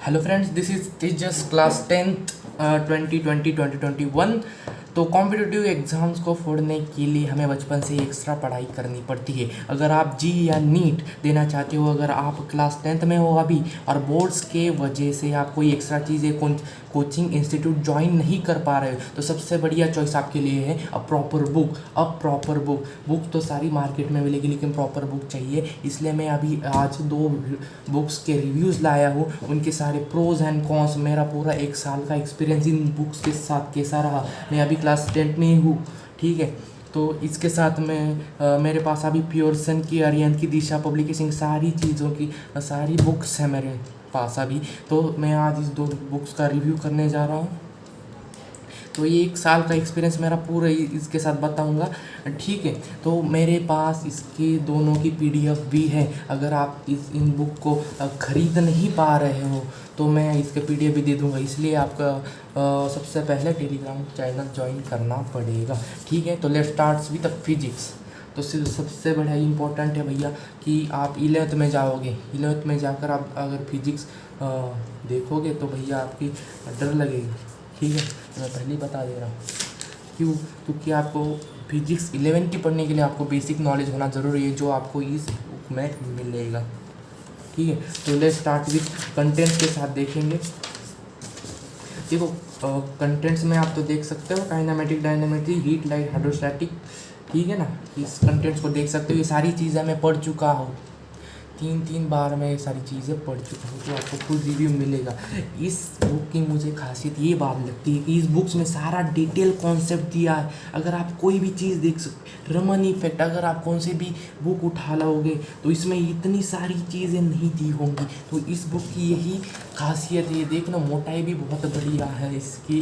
Hello friends, this is Tejas class 10th 2020-2021। तो competitive exams को फोड़ने के लिए हमें बचपन से ही एक्स्ट्रा पढ़ाई करनी पड़ती है। अगर आप जी या नीट देना चाहते हो, अगर आप क्लास 10th में हो अभी और बोर्ड्स के वजह से आप कोई एक्स्ट्रा चीज़ें कोचिंग इंस्टीट्यूट ज्वाइन नहीं कर पा रहे हो, तो सबसे बढ़िया चॉइस आपके लिए है अ प्रॉपर बुक तो सारी मार्केट में मिलेगी, लेकिन प्रॉपर बुक चाहिए। इसलिए मैं अभी आज 2 बुक्स के रिव्यूज़ लाया हूँ, उनके सारे प्रोज एंड कॉन्स, मेरा पूरा 1 साल का एक्सपीरियंस इन बुक्स के साथ कैसा रहा। मैं अभी क्लास 10 में ही हूँ, ठीक है। तो इसके साथ में मेरे पास अभी प्योरसन की, अरिहंत की, दिशा पब्लिकेशन, सारी चीज़ों की सारी बुक्स हैं मेरे पास अभी। तो मैं आज इस 2 बुक्स का रिव्यू करने जा रहा हूँ। तो ये 1 साल का एक्सपीरियंस मेरा पूरा इसके साथ बताऊंगा, ठीक है। तो मेरे पास इसके दोनों की पीडीएफ भी है। अगर आप इन बुक को ख़रीद नहीं पा रहे हो तो मैं इसके पीडीएफ भी दे दूंगा। इसलिए आपका सबसे पहले टेलीग्राम चैनल ज्वाइन करना पड़ेगा, ठीक है। तो लेट्स स्टार्ट विद फिजिक्स। तो सबसे बड़ा इम्पोर्टेंट है भैया कि आप 11th में जाओगे। 11th में जाकर आप अगर फिजिक्स देखोगे तो भैया आपकी डर लगेगी, ठीक है। तो मैं पहले ही बता दे रहा हूँ क्यों, क्योंकि आपको फिजिक्स 11 की पढ़ने के लिए आपको बेसिक नॉलेज होना ज़रूरी है, जो आपको इस बुक में मिलेगा, ठीक है। तो लेट्स स्टार्ट विथ कंटेंट्स के साथ देखेंगे। देखो, कंटेंट्स में आप तो देख सकते हो काइनेमेटिक, डायनेमेटिक, हीट, लाइट, हाइड्रोस्टैटिक, ठीक है ना। इस कंटेंट्स को देख सकते हो। ये सारी चीज़ें मैं पढ़ चुका हूँ, 3 बार मैं ये सारी चीज़ें पढ़ चुका हूँ, तो आपको फुल रिव्यू मिलेगा। इस बुक की मुझे खासियत ये बात लगती है कि इस बुक्स में सारा डिटेल कॉन्सेप्ट दिया है। अगर आप कोई भी चीज़ देख सकते, रमन इफेक्ट, अगर आप कौन से भी बुक उठा लोगे तो इसमें इतनी सारी चीज़ें नहीं दी होंगी। तो इस बुक की यही खासियत है। देखना, मोटाई भी बहुत बढ़िया है इसकी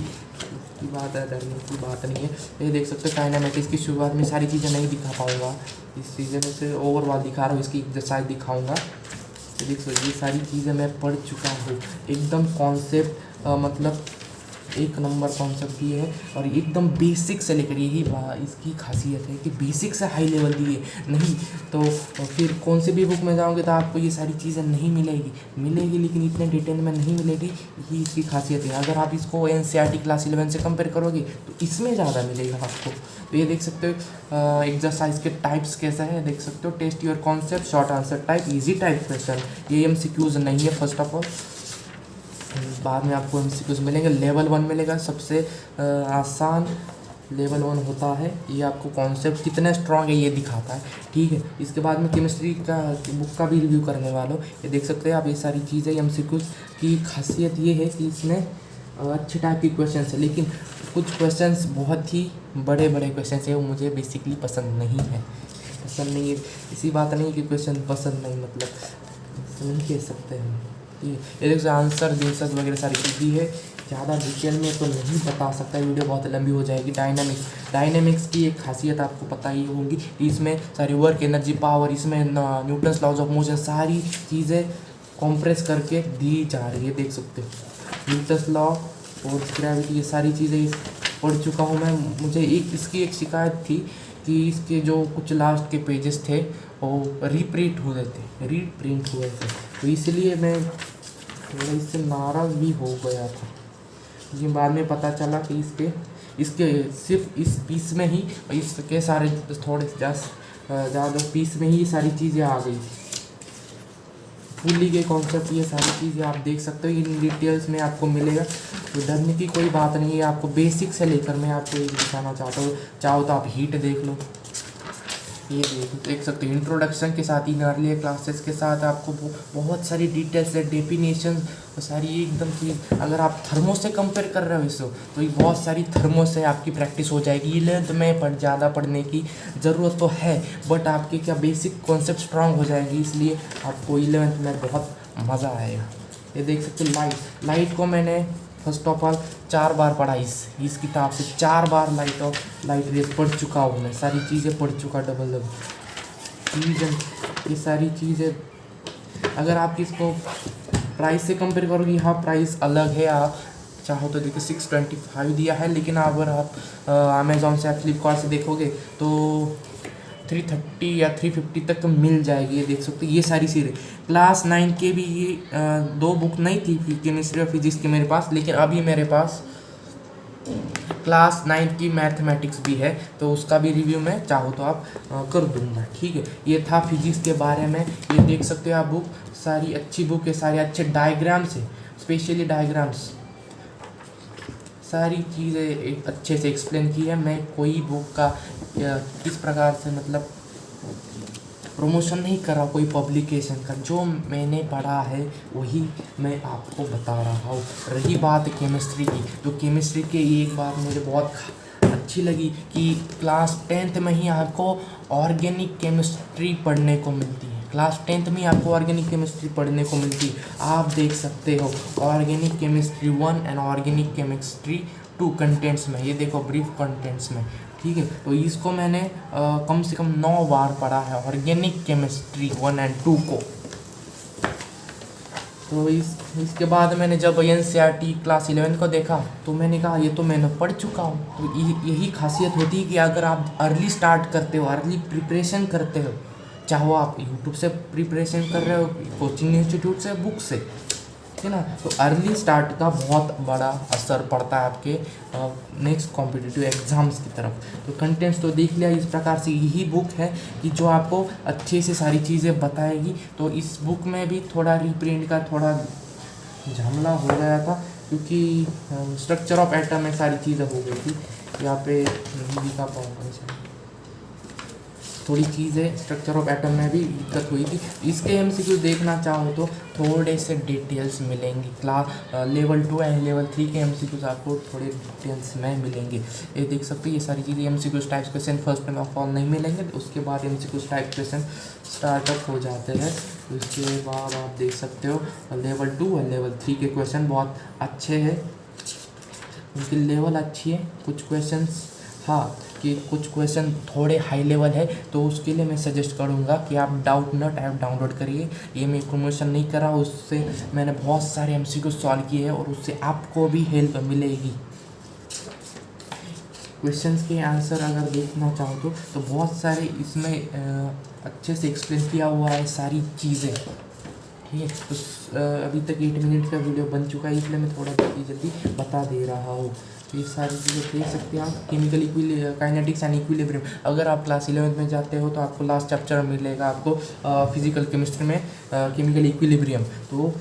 बात है, डरने की बात नहीं है। ये देख सकते हो काइनेमेटिक्स की शुरुआत में सारी चीज़ें नहीं दिखा पाऊँगा, इस चीज़ें में से ओवरऑल दिखा रहा हूँ, इसकी एक्सरसाइज दिखाऊंगा। तो देखो, ये सारी चीज़ें मैं पढ़ चुका हूँ। एकदम कॉन्सेप्ट मतलब 1 नंबर कॉन्सेप्ट दिए है, और एकदम बेसिक से लेकर, यही इसकी खासियत है कि बेसिक से हाई लेवल दिए। नहीं तो फिर कौन से भी बुक में जाओगे तो आपको ये सारी चीज़ें नहीं मिलेगी, लेकिन इतने डिटेल में नहीं मिलेगी। यही इसकी खासियत है। अगर आप इसको एनसीईआरटी क्लास 11 से कंपेयर करोगे तो इसमें ज़्यादा मिलेगा आपको। तो ये देख सकते हो एग्जरसाइज के टाइप्स कैसा है, देख सकते हो। Test your concept, short answer type, easy type question. ये एमसीक्यूज नहीं है, फर्स्ट ऑफ ऑल। बाद में आपको एमसीक्यूज मिलेंगे। लेवल 1 मिलेगा, सबसे आसान लेवल 1 होता है। ये आपको कॉन्सेप्ट कितना स्ट्रॉन्ग है ये दिखाता है, ठीक है। इसके बाद में केमिस्ट्री का बुक का भी रिव्यू करने वाला हूँ। ये देख सकते हैं आप, ये सारी चीज़ें एमसीक्यूज की खासियत ये है कि इसमें अच्छे टाइप की क्वेश्चन है, लेकिन कुछ क्वेश्चंस बहुत ही बड़े क्वेश्चन है, वो मुझे बेसिकली पसंद नहीं है। इसी बात नहीं है कि क्वेश्चन पसंद नहीं, मतलब ऐसा नहीं कह सकते हम, ठीक है। ये देखो, आंसर वगैरह सारी चीज़ भी है। ज़्यादा डिटेल में तो नहीं बता सकता, वीडियो बहुत लंबी हो जाएगी। डायनेमिक्स की एक खासियत आपको पता ही होगी, इसमें सारी वर्क, एनर्जी, पावर, इसमें न्यूटन्स लॉज ऑफ मोशन, सारी चीज़ें कॉम्प्रेस करके दी जा रही है। देख सकते हो न्यूटन्स लॉ, फोर्स, ग्रेविटी, ये सारी चीज़ें पढ़ चुका हूँ मैं। मुझे इसकी एक शिकायत थी कि इसके जो कुछ लास्ट के पेजेस थे वो रीप्रिंट हुए थे, तो इसलिए मैं थोड़ा इससे नाराज़ भी हो गया था। लेकिन बाद में पता चला कि इसके सिर्फ इस पीस में ही, इसके सारे थोड़े ज़्यादा पीस में ही सारी चीज़ें आ गई थी, भूली गए कॉन्सेप्ट। ये सारी चीज़ें आप देख सकते हो, इन डिटेल्स में आपको मिलेगा। तो डरने की कोई बात नहीं है। आपको बेसिक से लेकर मैं आपको ये दिखाना चाहता हूँ। चाहो तो आप हीट देख लो, ये देख सकते हो। इंट्रोडक्शन के साथ ही अर्लियर क्लासेस के साथ आपको बहुत सारी डिटेल्स है, डेफिनेशन, सारी एकदम चीज़। अगर आप थर्मो से कंपेयर कर रहे हो इसको, तो ये बहुत सारी थर्मो से आपकी प्रैक्टिस हो जाएगी। 11th में ज़्यादा पढ़ने की ज़रूरत तो है, बट आपके क्या बेसिक कॉन्सेप्ट स्ट्रांग हो जाएगी, इसलिए आपको 11th में बहुत मज़ा आएगा। ये देख सकते हो, लाइट को मैंने फर्स्ट ऑफ ऑल 4 बार पढ़ा, इस किताब से 4 बार लाइट रेस पढ़ चुका हूँ मैं, सारी चीज़ें पढ़ चुका, डबल रीजन, ये सारी चीज़ें। अगर आप इसको प्राइस से कंपेयर करोगे, यहाँ प्राइस अलग है। आप चाहो तो देखिए 625 दिया है, लेकिन अगर आप अमेज़ॉन से या फ्लिपकार्ट से देखोगे तो 330 या 350 तक मिल जाएगी। ये देख सकते हो ये सारी सीरीज। क्लास 9 के भी ये 2 बुक नहीं थी केमिस्ट्री और फिजिक्स के मेरे पास, लेकिन अभी मेरे पास क्लास 9 की मैथमेटिक्स भी है, तो उसका भी रिव्यू मैं चाहो तो आप कर दूंगा, ठीक है। ये था फिजिक्स के बारे में। ये देख सकते हो आप बुक, सारी अच्छी बुक है, सारे अच्छे डायग्राम्स है, स्पेशली डायग्राम्स, सारी चीज़ें एक अच्छे से एक्सप्लेन की है। मैं कोई बुक का किस प्रकार से मतलब प्रमोशन नहीं कर रहा, कोई पब्लिकेशन का, जो मैंने पढ़ा है वही मैं आपको बता रहा हूँ। रही बात केमिस्ट्री की, तो केमिस्ट्री के एक बात मुझे बहुत अच्छी लगी कि क्लास 10th में ही आपको ऑर्गेनिक केमिस्ट्री पढ़ने को मिलती है। क्लास 10th में आपको ऑर्गेनिक केमिस्ट्री पढ़ने को मिलती है। आप देख सकते हो organic chemistry 1 and organic chemistry 2 contents में, ये देखो ब्रीफ कंटेंट्स में, ठीक है। तो इसको मैंने कम से कम 9 बार पढ़ा है, ऑर्गेनिक केमिस्ट्री 1 एंड 2 को। तो इसके बाद मैंने जब NCERT क्लास 11 को देखा तो मैंने कहा ये तो मैंने पढ़ चुका हूँ। तो यही खासियत होती है कि अगर आप अर्ली स्टार्ट करते हो, अर्ली प्रिपरेशन करते हो, चाहे आप यूट्यूब से प्रिपरेशन कर रहे हो, कोचिंग इंस्टीट्यूट से, बुक से, है ना, तो अर्ली स्टार्ट का बहुत बड़ा असर पड़ता है आपके नेक्स्ट कॉम्पिटिटिव एग्जाम्स की तरफ। तो कंटेंट्स तो देख लिया। इस प्रकार से यही बुक है कि जो आपको अच्छे से सारी चीज़ें बताएगी। तो इस बुक में भी थोड़ा रीप्रिंट का थोड़ा झमेला हो गया था, क्योंकि स्ट्रक्चर ऑफ एटम में सारी चीज़ें हो गई थी, यहाँ पे नहीं लिखा पाऊँगा, थोड़ी चीज़ें स्ट्रक्चर ऑफ एटम में भी दिक्कत हुई थी। इसके MCQ देखना चाहो तो थोड़े से डिटेल्स मिलेंगे। क्लास लेवल 2 एंड लेवल 3 के MCQs आपको थोड़े डिटेल्स में मिलेंगे। ये देख सकते हो ये सारी चीज़ें MCQ टाइप क्वेश्चन फर्स्ट में ऑफ ऑल नहीं मिलेंगे, उसके बाद MCQ टाइप क्वेश्चन स्टार्टअप हो जाते हैं। तो इसके बाद आप देख सकते हो लेवल 2 और लेवल 3 के क्वेश्चन बहुत अच्छे हैं, उनकी लेवल अच्छी है। कुछ क्वेश्चन हाँ कि कुछ क्वेश्चन थोड़े हाई लेवल है, तो उसके लिए मैं सजेस्ट करूँगा कि आप डाउटनट ऐप डाउनलोड करिए। ये मैं प्रमोशन नहीं कर रहा, उससे मैंने बहुत सारे MCQ सॉल्व किए हैं और उससे आपको भी हेल्प मिलेगी। क्वेश्चंस के आंसर अगर देखना चाहो तो बहुत सारे इसमें अच्छे से एक्सप्लेन किया हुआ है सारी चीज़ें, ठीक है। तो अभी तक 8 मिनट का वीडियो बन चुका है, इसलिए मैं थोड़ा जल्दी बता दे रहा हूँ। तो ये सारी चीज़ें देख सकते हैं आप। केमिकल काइनेटिक्स एंड इक्विलिब्रियम, अगर आप क्लास 11 में जाते हो तो आपको लास्ट चैप्टर मिलेगा आपको फिजिकल केमिस्ट्री में केमिकल इक्विलिब्रियम। तो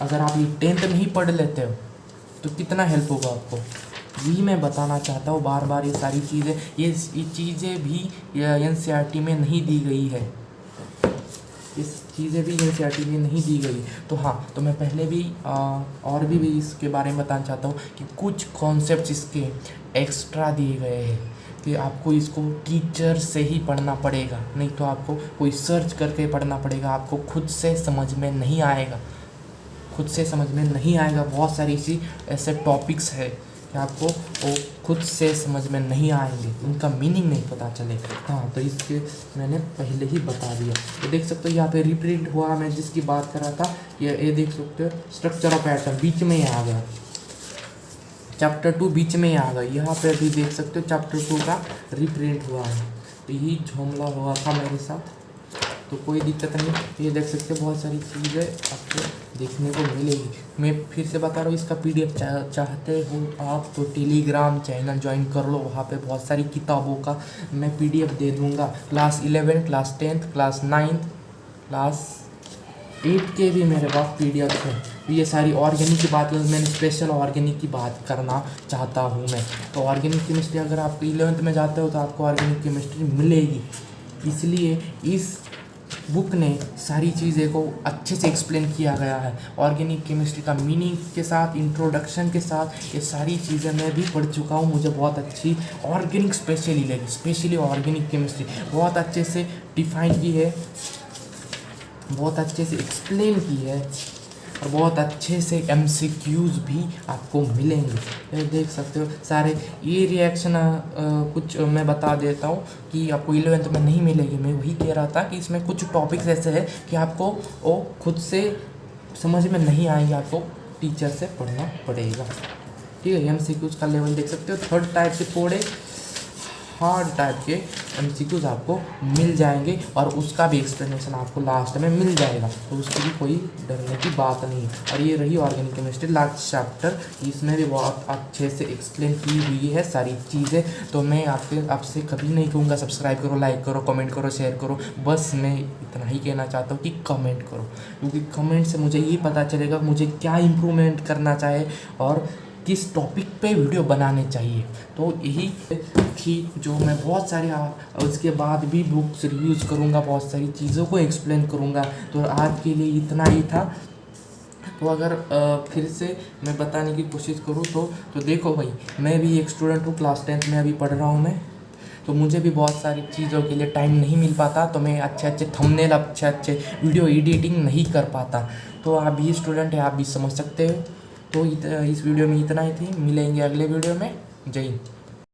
अगर आप ये 10th में ही पढ़ लेते हो तो कितना हेल्प होगा आपको, यही मैं बताना चाहता हूँ बार बार। ये सारी चीज़ें ये चीज़ें भी NCERT में नहीं दी गई है, इस चीज़ें भी NCERT में नहीं दी गई। तो हाँ, तो मैं पहले भी और भी इसके बारे में बताना चाहता हूँ कि कुछ कॉन्सेप्ट्स इसके एक्स्ट्रा दिए गए हैं कि आपको इसको टीचर से ही पढ़ना पड़ेगा, नहीं तो आपको कोई सर्च करके पढ़ना पड़ेगा, आपको खुद से समझ में नहीं आएगा, खुद से समझ में नहीं आएगा। बहुत सारी ऐसे टॉपिक्स है कि आपको वो खुद से समझ में नहीं आएंगे, उनका मीनिंग नहीं पता चले। हाँ, तो इसके मैंने पहले ही बता दिया। तो देख सकते हो यहाँ पे रिप्रिंट हुआ, मैं जिसकी बात कर रहा था ये देख सकते हो स्ट्रक्चर ऑफ एटम बीच में ही आ गया, चैप्टर 2 बीच में ही आ गया। यहाँ पे भी देख सकते हो चैप्टर 2 का रिप्रिंट हुआ है। तो यही झोमला हुआ था मेरे साथ, तो कोई दिक्कत नहीं। ये देख सकते हो बहुत सारी चीज़ें आपको देखने को मिलेगी। मैं फिर से बता रहा हूँ, इसका PDF चाहते हो आप तो टेलीग्राम चैनल ज्वाइन कर लो, वहाँ पे बहुत सारी किताबों का मैं PDF दे दूँगा। Class 11, class 10th, class 9th, class 8 के भी मेरे पास PDF है। तो ये सारी ऑर्गेनिक की बात, मैंने स्पेशल ऑर्गेनिक की बात करना चाहता हूँ मैं। तो ऑर्गेनिक केमिस्ट्री अगर आप 11th में जाते हो तो आपको ऑर्गेनिक केमिस्ट्री मिलेगी, इसलिए इस बुक ने सारी चीज़ें को अच्छे से एक्सप्लेन किया गया है। ऑर्गेनिक केमिस्ट्री का मीनिंग के साथ, इंट्रोडक्शन के साथ, ये सारी चीज़ें मैं भी पढ़ चुका हूँ। मुझे बहुत अच्छी ऑर्गेनिक स्पेशली लगी, स्पेशली ऑर्गेनिक केमिस्ट्री बहुत अच्छे से डिफाइन की है, बहुत अच्छे से एक्सप्लेन की है और बहुत अच्छे से MCQs भी आपको मिलेंगे। ये देख सकते हो सारे। ये रिएक्शन कुछ मैं बता देता हूँ कि आपको 11th में नहीं मिलेगी। मैं वही कह रहा था कि इसमें कुछ टॉपिक्स ऐसे हैं कि आपको वो खुद से समझ में नहीं आएंगे, आपको टीचर से पढ़ना पड़ेगा, ठीक है। MCQs का लेवल देख सकते हो। थर्ड टाइप से थोड़े हार्ड टाइप के MCQs आपको मिल जाएंगे और उसका भी एक्सप्लेनेशन आपको लास्ट में मिल जाएगा, तो उसकी भी कोई डरने की बात नहीं। और ये रही ऑर्गेनिक केमिस्ट्री लास्ट चैप्टर, इसमें भी बहुत अच्छे से एक्सप्लेन की हुई है सारी चीज़ें। तो मैं आपसे कभी नहीं कहूँगा सब्सक्राइब करो, लाइक करो, कमेंट करो, शेयर करो, बस मैं इतना ही कहना चाहता हूँ कि कमेंट करो, क्योंकि कमेंट से मुझे ये पता चलेगा मुझे क्या इम्प्रूवमेंट करना चाहिए और किस टॉपिक पे वीडियो बनाने चाहिए। तो यही थी जो मैं बहुत सारे उसके बाद भी बुक्स रिव्यूज़ करूँगा, बहुत सारी चीज़ों को एक्सप्लेन करूँगा। तो आज के लिए इतना ही था। तो अगर फिर से मैं बताने की कोशिश करूँ तो देखो भाई, मैं भी एक स्टूडेंट हूँ, क्लास 10th में अभी पढ़ रहा हूँ मैं, तो मुझे भी बहुत सारी चीज़ों के लिए टाइम नहीं मिल पाता, तो मैं अच्छे अच्छे थंबनेल, अच्छे वीडियो एडिटिंग नहीं कर पाता। तो आप भी स्टूडेंट है, आप भी समझ सकते हो। तो इस वीडियो में इतना ही थी, मिलेंगे अगले वीडियो में। जय हिंद।